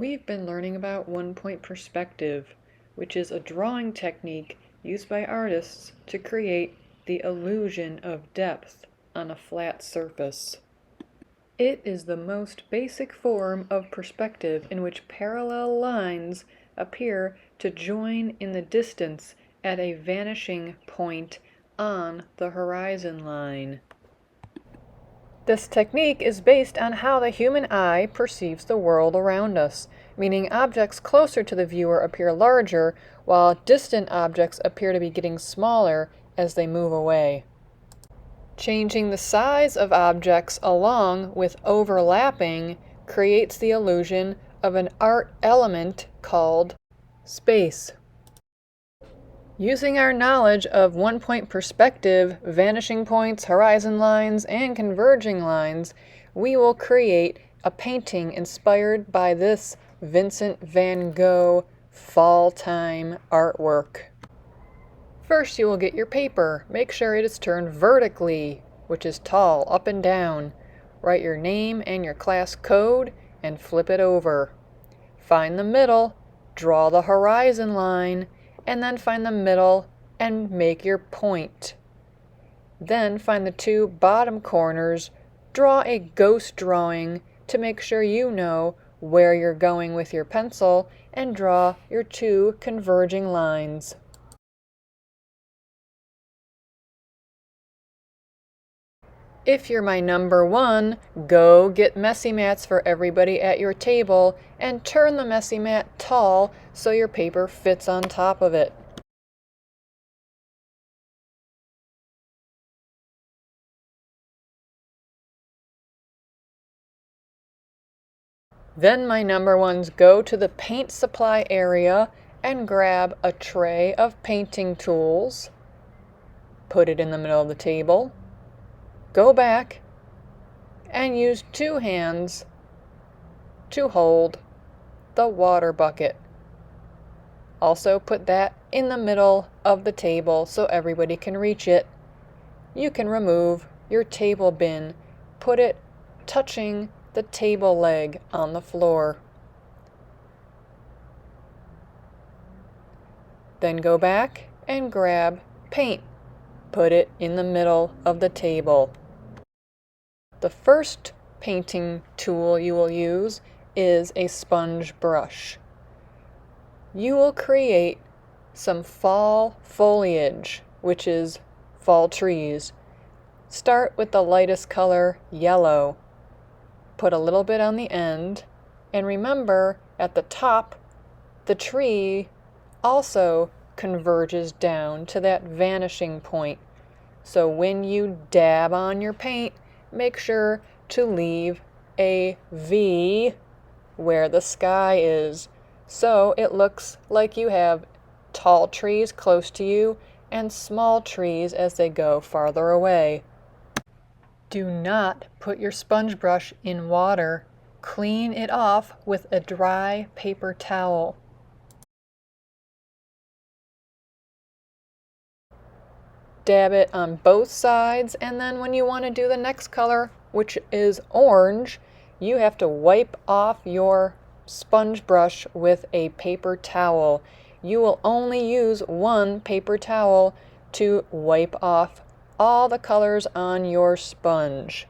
We've been learning about one-point perspective, which is a drawing technique used by artists to create the illusion of depth on a flat surface. It is the most basic form of perspective in which parallel lines appear to join in the distance at a vanishing point on the horizon line. This technique is based on how the human eye perceives the world around us, meaning objects closer to the viewer appear larger, while distant objects appear to be getting smaller as they move away. Changing the size of objects along with overlapping creates the illusion of an art element called space. Using our knowledge of one-point perspective, vanishing points, horizon lines, and converging lines, we will create a painting inspired by this Vincent van Gogh fall time artwork. First, you will get your paper. Make sure it is turned vertically, which is tall, up and down. Write your name and your class code and flip it over. Find the middle, draw the horizon line, and then find the middle and make your point. Then find the two bottom corners, draw a ghost drawing to make sure you know where you're going with your pencil, and draw your two converging lines. If you're my number one, go get messy mats for everybody at your table and turn the messy mat tall so your paper fits on top of it. Then my number ones, go to the paint supply area and grab a tray of painting tools. Put it in the middle of the table. Go back and use two hands to hold the water bucket. Also put that in the middle of the table so everybody can reach it. You can remove your table bin. Put it touching the table leg on the floor. Then go back and grab paint. Put it in the middle of the table. The first painting tool you will use is a sponge brush. You will create some fall foliage, which is fall trees. Start with the lightest color, yellow. Put a little bit on the end, and remember at the top, the tree also converges down to that vanishing point. So when you dab on your paint, make sure to leave a V where the sky is, so it looks like you have tall trees close to you and small trees as they go farther away. Do not put your sponge brush in water. Clean it off with a dry paper towel. Dab it on both sides, and then when you want to do the next color, which is orange, you have to wipe off your sponge brush with a paper towel. You will only use one paper towel to wipe off all the colors on your sponge.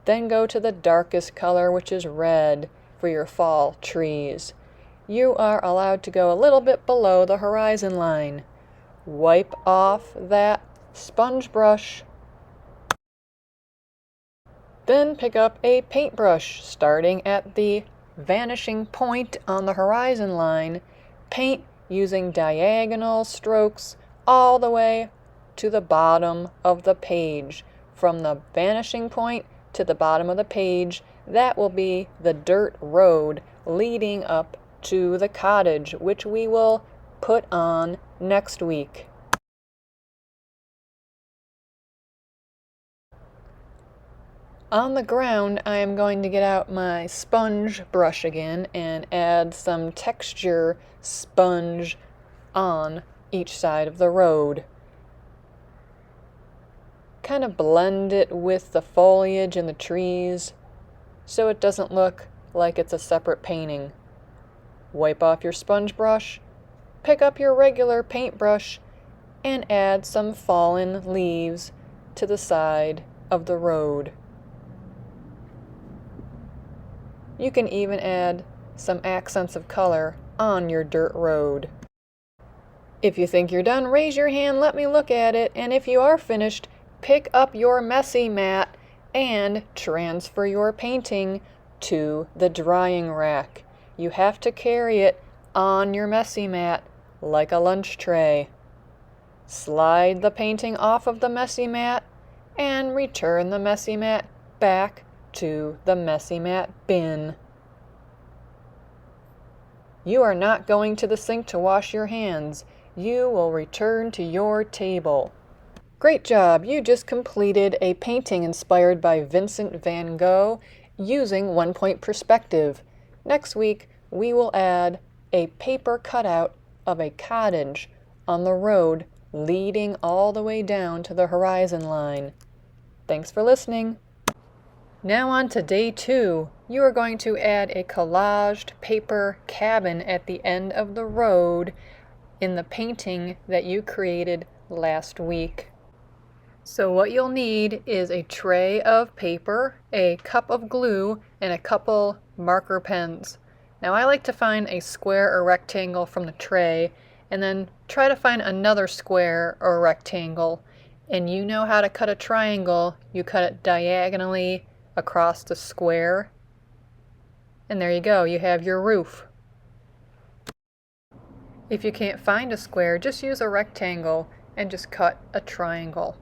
Then go to the darkest color, which is red, for your fall trees. You are allowed to go a little bit below the horizon line. Wipe off that sponge brush. Then pick up a paintbrush, starting at the vanishing point on the horizon line. Paint using diagonal strokes all the way to the bottom of the page. From the vanishing point to the bottom of the page, that will be the dirt road leading up to the cottage, which we will put on next week. On the ground, I am going to get out my sponge brush again and add some texture sponge on each side of the road. Kind of blend it with the foliage and the trees so it doesn't look like it's a separate painting. wipe off your sponge brush, pick up your regular paintbrush, and add some fallen leaves to the side of the road. You can even add some accents of color on your dirt road. If you think you're done, raise your hand, let me look at it, and if you are finished, pick up your messy mat and transfer your painting to the drying rack. You have to carry it on your messy mat like a lunch tray. Slide the painting off of the messy mat and return the messy mat back to the messy mat bin. You are not going to the sink to wash your hands. You will return to your table. Great job! You just completed a painting inspired by Vincent van Gogh using one-point perspective. Next week, we will add a paper cutout of a cottage on the road leading all the way down to the horizon line. Thanks for listening. Now on to day 2. You are going to add a collaged paper cabin at the end of the road in the painting that you created last week. So what you'll need is a tray of paper, a cup of glue, and a couple marker pens. Now I like to find a square or rectangle from the tray and then try to find another square or rectangle. And you know how to cut a triangle. You cut it diagonally across the square. And there you go, you have your roof. If you can't find a square, just use a rectangle and just cut a triangle.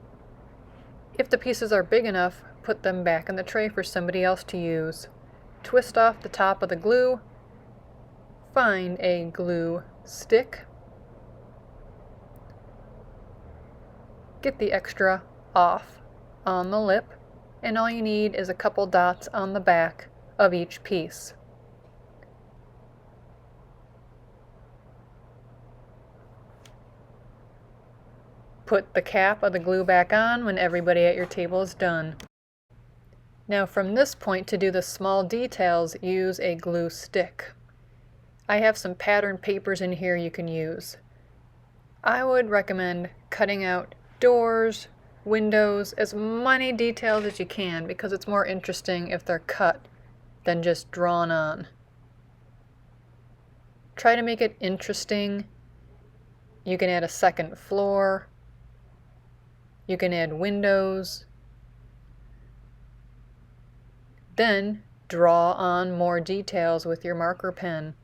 If the pieces are big enough, put them back in the tray for somebody else to use. Twist off the top of the glue. Find a glue stick. Get the extra off on the lip, and all you need is a couple dots on the back of each piece. Put the cap of the glue back on when everybody at your table is done. Now from this point, to do the small details, use a glue stick. I have some pattern papers in here you can use. I would recommend cutting out doors, windows, as many details as you can, because it's more interesting if they're cut than just drawn on. Try to make it interesting. You can add a second floor. You can add windows. Then draw on more details with your marker pen.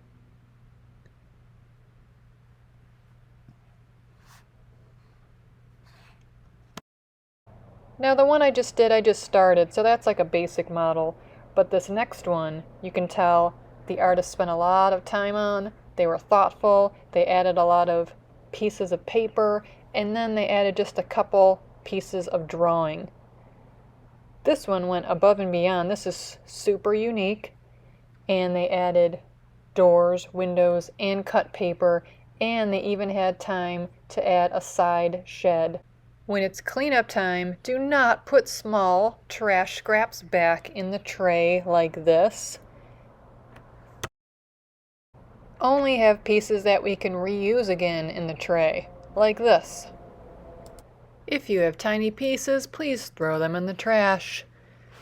Now the one I just did, I just started, so that's like a basic model. But this next one, you can tell the artist spent a lot of time on. They were thoughtful. They added a lot of pieces of paper, and then they added just a couple pieces of drawing. This one went above and beyond. This is super unique, and they added doors, windows, and cut paper, and they even had time to add a side shed. When it's cleanup time, do not put small trash scraps back in the tray like this. Only have pieces that we can reuse again in the tray, like this. If you have tiny pieces, please throw them in the trash.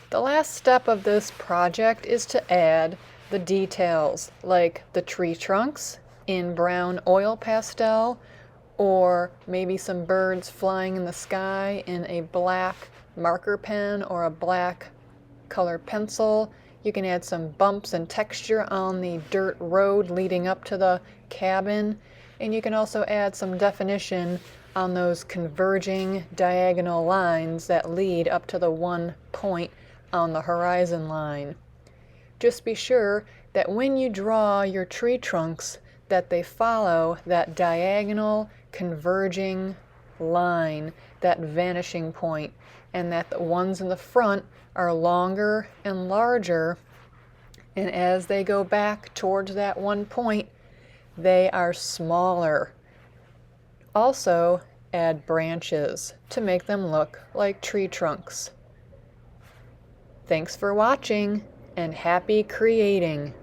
The last step of this project is to add the details, like the tree trunks in brown oil pastel, or maybe some birds flying in the sky in a black marker pen or a black colored pencil. You can add some bumps and texture on the dirt road leading up to the cabin, and you can also add some definition on those converging diagonal lines that lead up to the one point on the horizon line. Just be sure that when you draw your tree trunks that they follow that diagonal converging line, that vanishing point, and that the ones in the front are longer and larger, and as they go back towards that one point, they are smaller. Also, add branches to make them look like tree trunks. Thanks for watching, and happy creating!